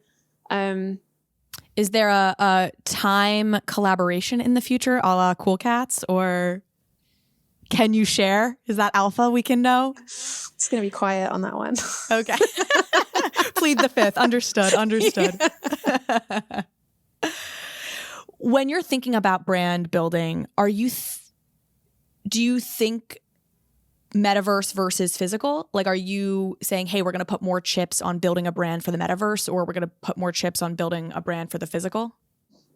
Is there a time collaboration in the future, a la Cool Cats, or can you share? Is that alpha we can know? It's going to be quiet on that one. Okay. Plead the fifth. Understood. When you're thinking about brand building, do you think metaverse versus physical? Like, are you saying, hey, we're going to put more chips on building a brand for the metaverse, or we're going to put more chips on building a brand for the physical?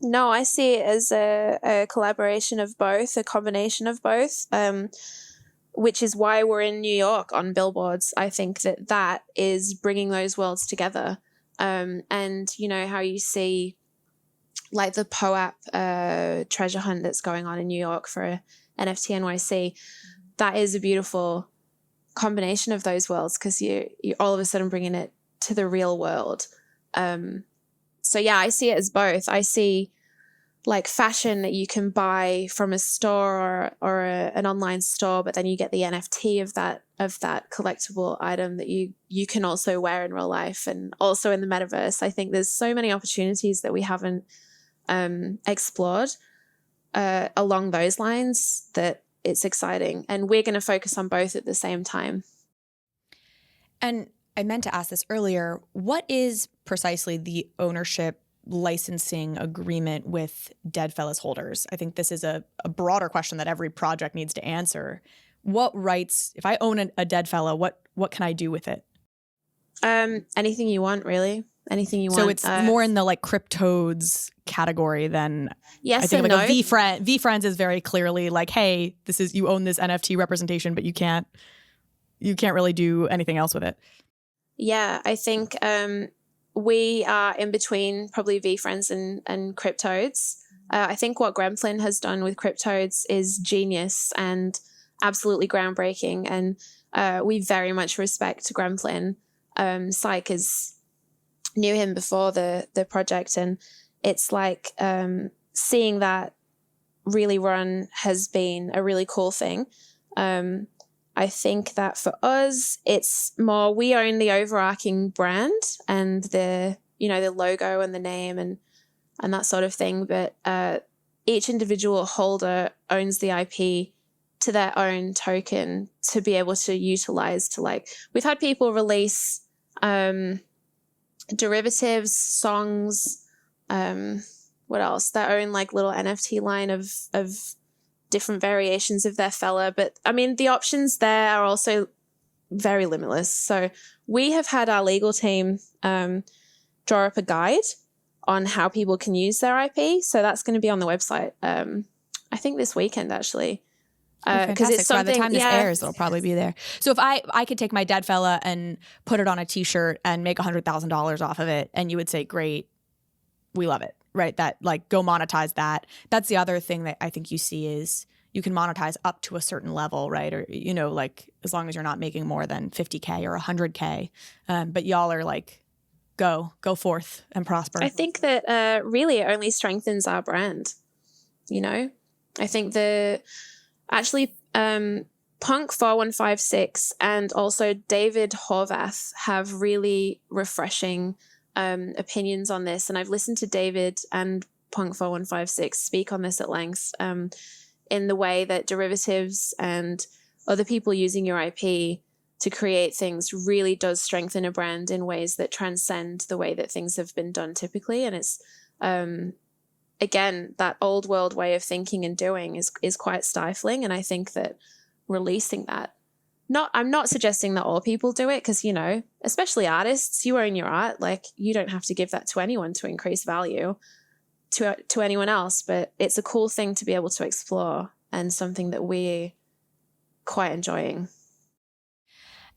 No, I see it as a collaboration of both, a combination of both, which is why we're in New York on billboards. I think that is bringing those worlds together. And how you see like the POAP treasure hunt that's going on in New York for NFT NYC. That is a beautiful combination of those worlds, because you all of a sudden bringing it to the real world. So yeah, I see it as both. I see like fashion that you can buy from a store or an online store, but then you get the NFT of that collectible item that you can also wear in real life and also in the metaverse. I think there's so many opportunities that we haven't explored along those lines that it's exciting, and we're going to focus on both at the same time. And I meant to ask this earlier. What is precisely the ownership licensing agreement with Deadfellaz holders? I think this is a broader question that every project needs to answer. What rights, if I own a Deadfella, what can I do with it? Anything you want, really. Anything you want. So it's more in the like Cryptodes category than yes I think and like no. a VFriends is very clearly like, hey, you own this NFT representation, but you can't really do anything else with it. Yeah, I think we are in between probably VFriends and Cryptodes. I think what Gremplin has done with Cryptodes is genius and absolutely groundbreaking, and we very much respect Gremplin. Psych knew him before the project, and it's like seeing that really run has been a really cool thing. I think that for us, it's more we own the overarching brand and the logo and the name and that sort of thing, but each individual holder owns the IP to their own token to be able to utilize to, like, we've had people release derivatives, songs, what else? Their own like little NFT line of different variations of their fella. But I mean, the options there are also very limitless. So we have had our legal team draw up a guide on how people can use their IP. So that's going to be on the website. I think this weekend actually. Because it's something, by the time this airs, it'll probably be there. So if I could take my dead fella and put it on a t-shirt and make $100,000 off of it, and you would say, great, we love it, right? That like, go monetize that. That's the other thing that I think you see is you can monetize up to a certain level, right? Or, you know, like as long as you're not making more than 50K or 100K. But y'all are like, go forth and prosper. I think that really it only strengthens our brand. You know, I think actually, Punk 4156 and also David Horvath have really refreshing opinions on this. And I've listened to David and Punk 4156 speak on this at length in the way that derivatives and other people using your IP to create things really does strengthen a brand in ways that transcend the way that things have been done typically. And it's again, that old world way of thinking and doing is quite stifling. And I think that releasing that, I'm not suggesting that all people do it because, you know, especially artists, you own your art. Like you don't have to give that to anyone to increase value to anyone else. But it's a cool thing to be able to explore and something that we're quite enjoying.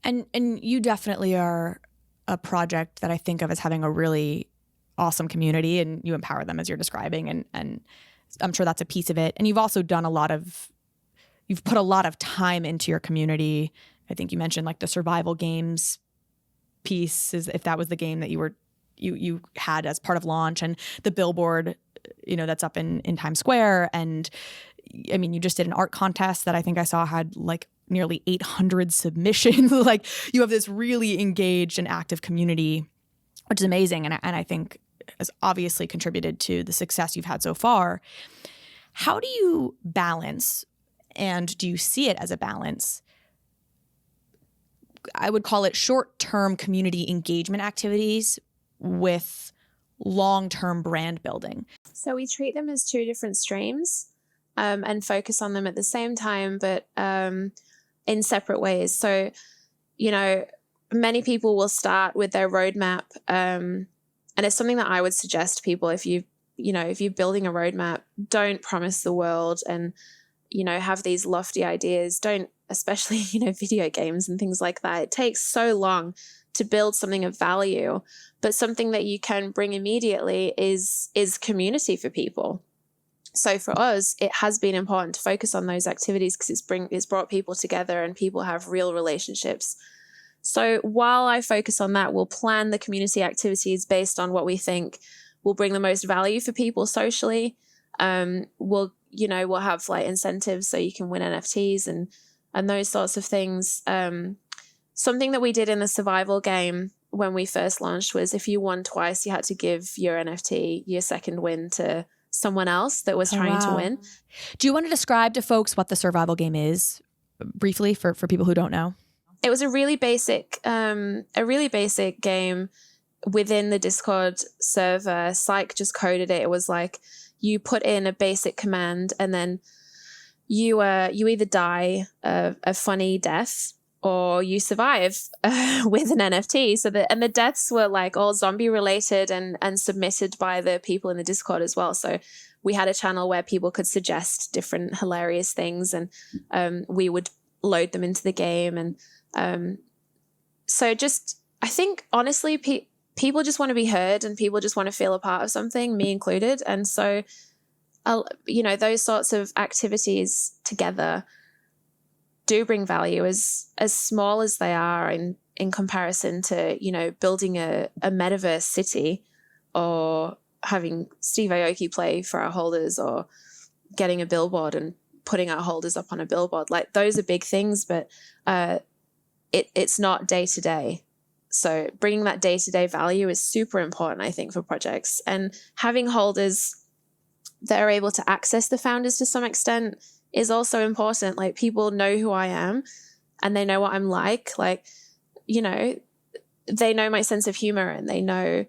And you definitely are a project that I think of as having a really awesome community, and you empower them as you're describing, and I'm sure that's a piece of it. And you've also done you've put a lot of time into your community. I think you mentioned like the survival games piece, is if that was the game that you had as part of launch, and the billboard, you know, that's up in Times Square. And I mean, you just did an art contest that I think I saw had like nearly 800 submissions. Like you have this really engaged and active community, which is amazing. And I think has obviously contributed to the success you've had so far. How do you balance, and do you see it as a balance? I would call it short-term community engagement activities with long-term brand building. So we treat them as two different streams and focus on them at the same time, but in separate ways. So, you know, many people will start with their roadmap, and it's something that I would suggest to people. If you're building a roadmap, don't promise the world and, you know, have these lofty ideas. Don't, especially, you know, video games and things like that. It takes so long to build something of value, but something that you can bring immediately is community for people. So for us, it has been important to focus on those activities because it's brought people together and people have real relationships. So while I focus on that, we'll plan the community activities based on what we think will bring the most value for people socially. We'll have like incentives so you can win NFTs and those sorts of things. Something that we did in the survival game when we first launched was if you won twice, you had to give your NFT, your second win, to someone else that was trying to win. Do you want to describe to folks what the survival game is briefly for people who don't know? It was a really basic game within the Discord server. Psych just coded it. It was like you put in a basic command and then you either die a funny death or you survive with an NFT. And the deaths were like all zombie related and submitted by the people in the Discord as well. So we had a channel where people could suggest different hilarious things and we would load them into the game. And so just, I think honestly, people just want to be heard and people just want to feel a part of something, me included. And so, those sorts of activities together do bring value as small as they are in comparison to, you know, building a metaverse city or having Steve Aoki play for our holders or getting a billboard and putting our holders up on a billboard. Like those are big things, but it's not day to day. So bringing that day to day value is super important, I think, for projects, and having holders that are able to access the founders to some extent is also important. Like people know who I am and they know what I'm like. Like, you know, they know my sense of humor and they know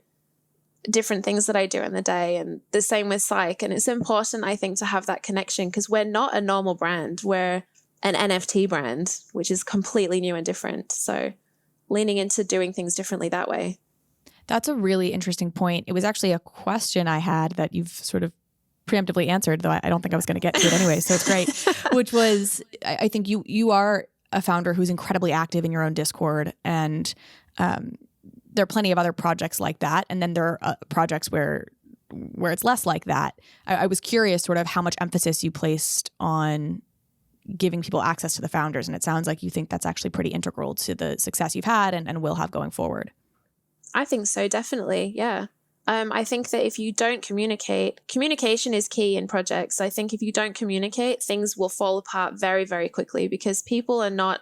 different things that I do in the day, and the same with Psych. And it's important, I think, to have that connection, because we're not a normal brand. We're an NFT brand, which is completely new and different. So leaning into doing things differently that way. That's a really interesting point. It was actually a question I had that you've sort of preemptively answered, though I don't think I was going to get to it anyway. So it's great, which was, I think you are a founder who's incredibly active in your own Discord, and there are plenty of other projects like that. And then there are projects where it's less like that. I was curious sort of how much emphasis you placed on giving people access to the founders. And it sounds like you think that's actually pretty integral to the success you've had and will have going forward. I think so, definitely. Yeah. I think that if you don't communication is key in projects. I think if you don't communicate, things will fall apart very, very quickly, because people are not,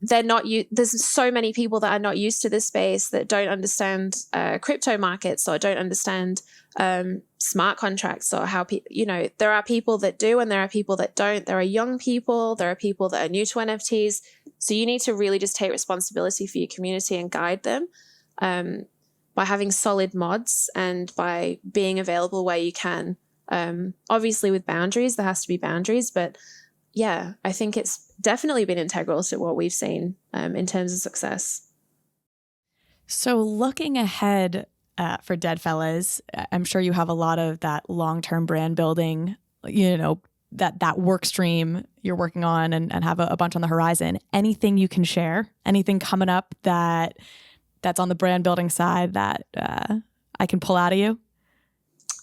there's so many people that are not used to this space, that don't understand crypto markets, or don't understand smart contracts, or how there are people that do and there are people that don't. There are young people, there are people that are new to NFTs. So you need to really just take responsibility for your community and guide them by having solid mods and by being available where you can. Obviously with boundaries, there has to be boundaries, but yeah, I think it's definitely been integral to what we've seen in terms of success. So looking ahead for Deadfellaz, I'm sure you have a lot of that long-term brand building, that work stream you're working on and have a bunch on the horizon. Anything you can share? Anything coming up that's on the brand building side that I can pull out of you?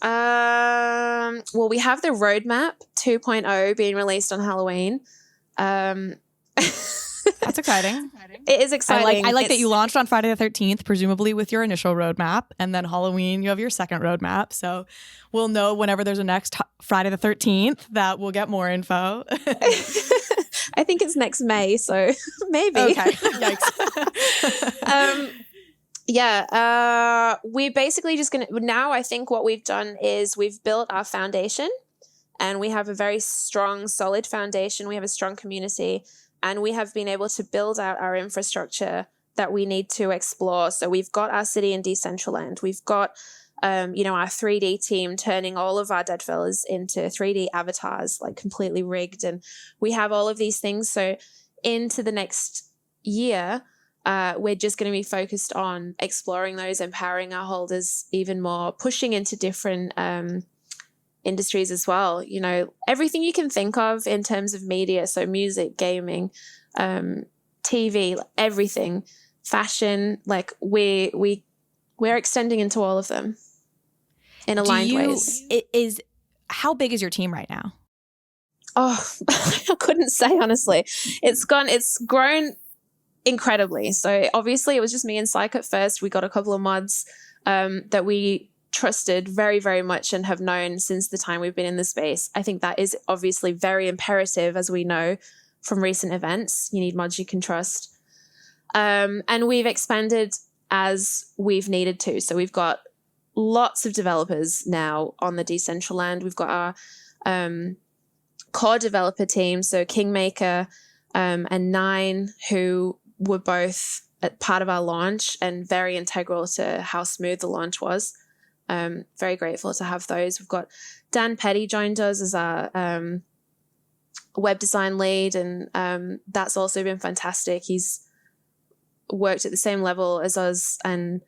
Well, we have the roadmap 2.0 being released on Halloween. That's exciting. It is exciting. I like that you launched on Friday the 13th, presumably with your initial roadmap, and then Halloween you have your second roadmap. So we'll know whenever there's a next Friday the 13th that we'll get more info. I think it's next May, so maybe. Okay. Yikes. We're basically just going to, now I think what we've done is we've built our foundation, and we have a very strong, solid foundation. We have a strong community, and we have been able to build out our infrastructure that we need to explore. So we've got our city in Decentraland. We've got, our 3D team turning all of our Deadfellaz into 3D avatars, like completely rigged. And we have all of these things. So into the next year, we're just going to be focused on exploring those, empowering our holders even more, pushing into different industries as well. Everything you can think of in terms of media, so music, gaming, TV, everything, fashion, like we're extending into all of them in aligned ways. How big is your team right now? Oh, I couldn't say, honestly. It's grown incredibly. So obviously it was just me and Psych at first. We got a couple of mods that we trusted very, very much and have known since the time we've been in the space. I think that is obviously very imperative, as we know from recent events. You need mods you can trust. And we've expanded as we've needed to. So we've got lots of developers now on the Decentraland. We've got our core developer team, so Kingmaker and Nine, who were both part of our launch and very integral to how smooth the launch was. Very grateful to have those. We've got Dan Petty joined us as our web design lead, and that's also been fantastic. He's worked at the same level as us and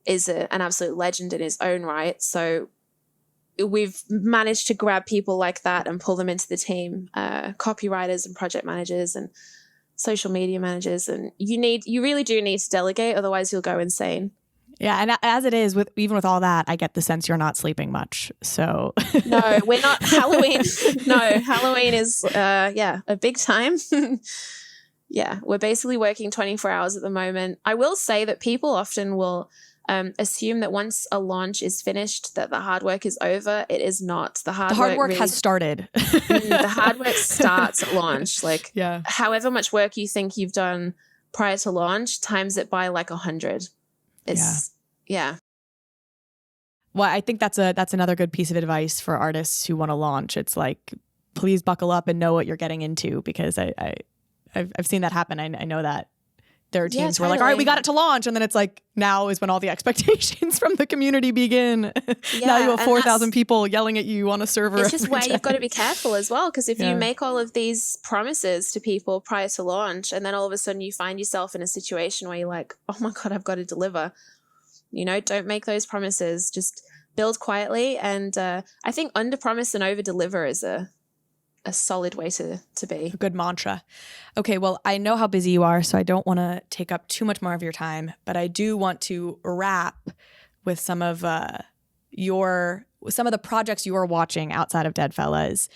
is an absolute legend in his own right. So we've managed to grab people like that and pull them into the team, copywriters and project managers and social media managers. And you really do need to delegate, otherwise you'll go insane. Yeah, and as it is, even with all that, I get the sense you're not sleeping much. So no, we're not. Halloween. No, Halloween is a big time. Yeah, we're basically working 24 hours at the moment. I will say that people often will assume that once a launch is finished, that the hard work is over. It is not. The hard work really has started. The hard work starts at launch. Like, however much work you think you've done prior to launch, times it by like 100. Yeah. Well, I think that's another good piece of advice for artists who want to launch. It's like, please buckle up and know what you're getting into, because I've seen that happen. I know that there are teams who are like, totally. all right, we got it to launch. And then it's like, now is when all the expectations from the community begin. Now you have 4,000 people yelling at you on a server. It's just where you've got to be careful as well. Because if you make all of these promises to people prior to launch, and then all of a sudden you find yourself in a situation where you're like, oh my God, I've got to deliver. Don't make those promises. Just build quietly. And I think under promise and over deliver is a solid way to be. A good mantra. Okay, well, I know how busy you are, so I don't want to take up too much more of your time, but I do want to wrap with some of the projects you are watching outside of Deadfellaz.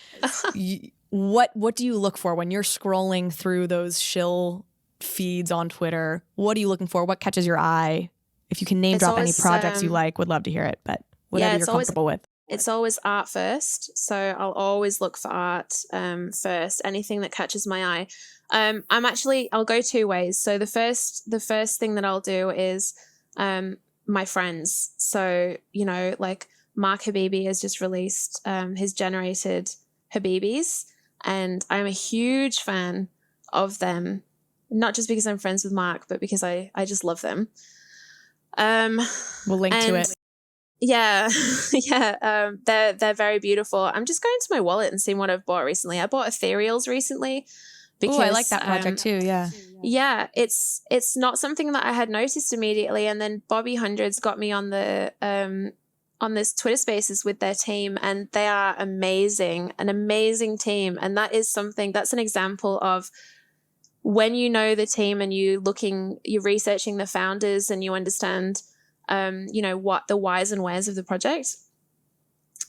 What do you look for when you're scrolling through those shill feeds on Twitter? What are you looking for? What catches your eye? If you can name drop any projects you like, would love to hear it, but whatever you're comfortable with. It's always art first. So I'll always look for art first, anything that catches my eye. I'll go two ways. So the first thing that I'll do is my friends. So, like Mark Habibi has just released his generated Habibis, and I'm a huge fan of them, not just because I'm friends with Mark, but because I just love them. We'll link to it. Yeah. They're very beautiful. I'm just going to my wallet and seeing what I've bought recently. I bought ethereals recently because I like that project too. Yeah. Yeah. It's not something that I had noticed immediately. And then Bobby Hundreds got me on the, on this Twitter Spaces with their team, and they are amazing, an amazing team. And that's an example of when you know the team and you're researching the founders and you understand what the whys and wheres of the project,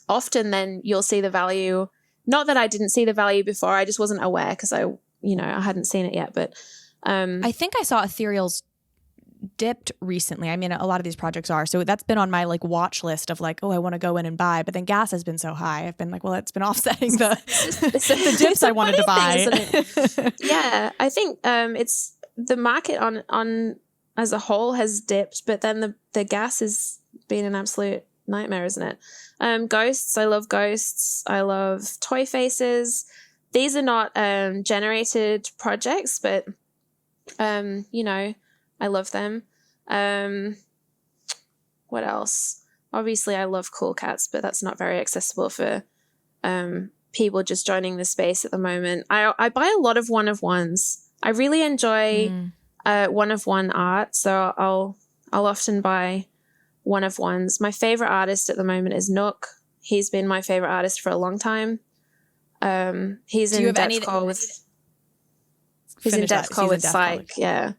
often then you'll see the value. Not that I didn't see the value before, I just wasn't aware because I hadn't seen it yet. But I think I saw ethereals dipped recently. I mean, a lot of these projects are. So that's been on my watch list of I want to go in and buy. But then gas has been so high. I've been well, it's been offsetting the dips I wanted to buy. Yeah, I think it's the market on as a whole has dipped, but then the gas has been an absolute nightmare, isn't it? Ghosts, I love ghosts. I love toy faces. These are not generated projects, but I love them. What else? Obviously, I love cool cats, but that's not very accessible for people just joining the space at the moment. I buy a lot of one-of-ones. I really enjoy one-of-one art, so I'll often buy one-of-ones. My favorite artist at the moment is Nook. He's been my favorite artist for a long time. He's in depth call with Psych. Yeah.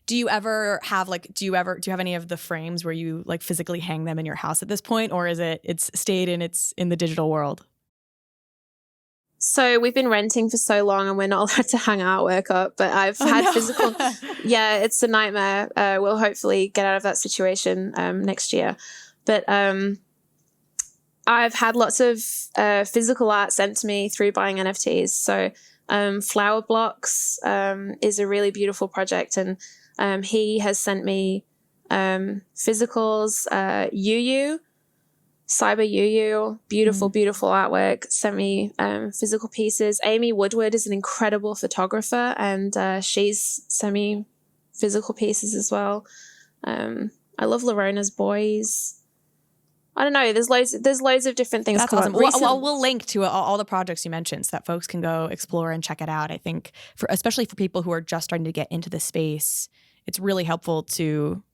Do you ever have do you have any of the frames where you physically hang them in your house at this point, or is it's stayed in the digital world? So we've been renting for so long and we're not allowed to hang artwork up, but I've had physical. Yeah, it's a nightmare. We'll hopefully get out of that situation next year. But I've had lots of physical art sent to me through buying NFTs. So Flower Blocks is a really beautiful project, and he has sent me physicals, Cyber Yu, beautiful artwork, sent me physical pieces. Amy Woodward is an incredible photographer, and she's sent me physical pieces as well. I love Lorena's Boys. I don't know. There's loads of different things. That's awesome. We'll link to all the projects you mentioned so that folks can go explore and check it out. I think especially for people who are just starting to get into the space, it's really helpful to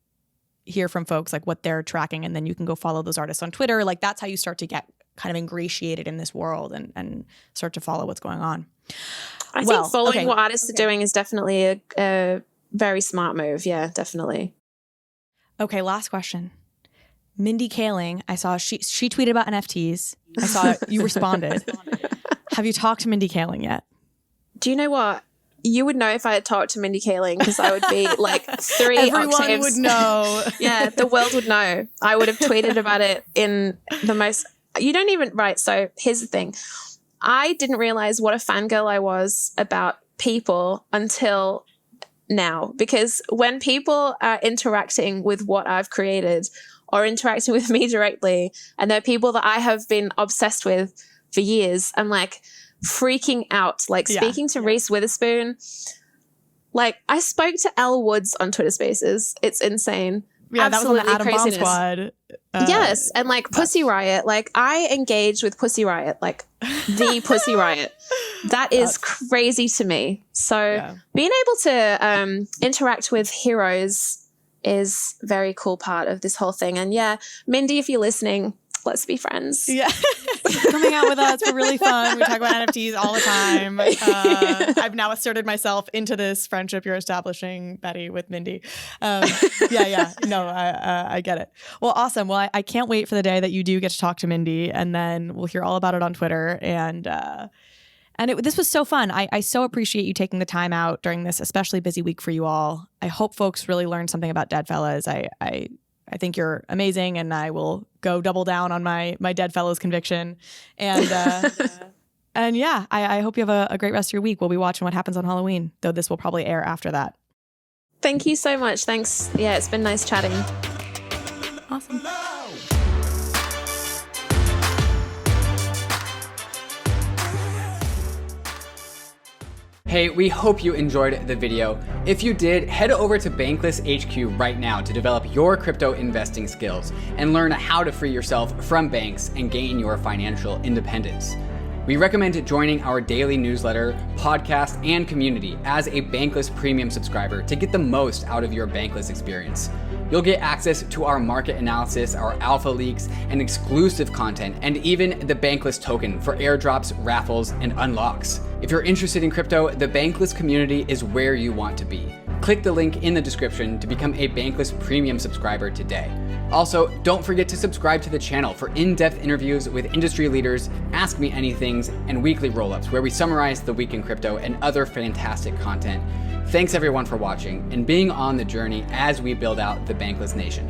hear from folks what they're tracking, and then you can go follow those artists on Twitter. That's how you start to get kind of ingratiated in this world and start to follow what's going on. I think following what artists are doing is definitely a very smart move. Yeah, definitely. Okay, last question. Mindy Kaling, I saw she tweeted about NFTs. I saw you responded. Have you talked to Mindy Kaling yet? Do you know what? You would know if I had talked to Mindy Kaling, because I would be 3 Everyone octaves. would know. Yeah, the world would know. I would have tweeted about it in the most... You don't even... Right, so here's the thing. I didn't realize what a fangirl I was about people until now, because when people are interacting with what I've created or interacting with me directly, and they're people that I have been obsessed with for years, I'm freaking out. Speaking to Reese Witherspoon, Like, I spoke to Elle Woods on Twitter Spaces. It's insane. Yeah, Absolutely that was on the Atom craziness. Bomb Squad. Yes, and like Pussy Riot, like I engaged with Pussy Riot, like the Pussy Riot. That is crazy to me. So being able to interact with heroes is a very cool part of this whole thing. And yeah, Mindy, if you're listening, let's be friends. Yeah. Coming out with us. We're really fun. We talk about NFTs all the time. I've now asserted myself into this friendship you're establishing, Betty, with Mindy. Yeah. No, I get it. Well, awesome. Well, I can't wait for the day that you do get to talk to Mindy, and then we'll hear all about it on Twitter. And this was so fun. I so appreciate you taking the time out during this especially busy week for you all. I hope folks really learned something about Deadfellaz. I think you're amazing, and I will go double down on my Deadfellaz conviction. And and yeah, I hope you have a great rest of your week. We'll be watching what happens on Halloween, though this will probably air after that. Thank you so much. Thanks. Yeah, it's been nice chatting. Awesome. Hey, we hope you enjoyed the video. If you did, head over to Bankless HQ right now to develop your crypto investing skills and learn how to free yourself from banks and gain your financial independence. We recommend joining our daily newsletter, podcast, and community as a Bankless Premium subscriber to get the most out of your Bankless experience. You'll get access to our market analysis, our alpha leaks, and exclusive content, and even the Bankless token for airdrops, raffles, and unlocks. If you're interested in crypto, the Bankless community is where you want to be. Click the link in the description to become a Bankless Premium subscriber today. Also, don't forget to subscribe to the channel for in-depth interviews with industry leaders, Ask Me Anythings, and weekly roll-ups where we summarize the week in crypto and other fantastic content. Thanks everyone for watching and being on the journey as we build out the Bankless Nation.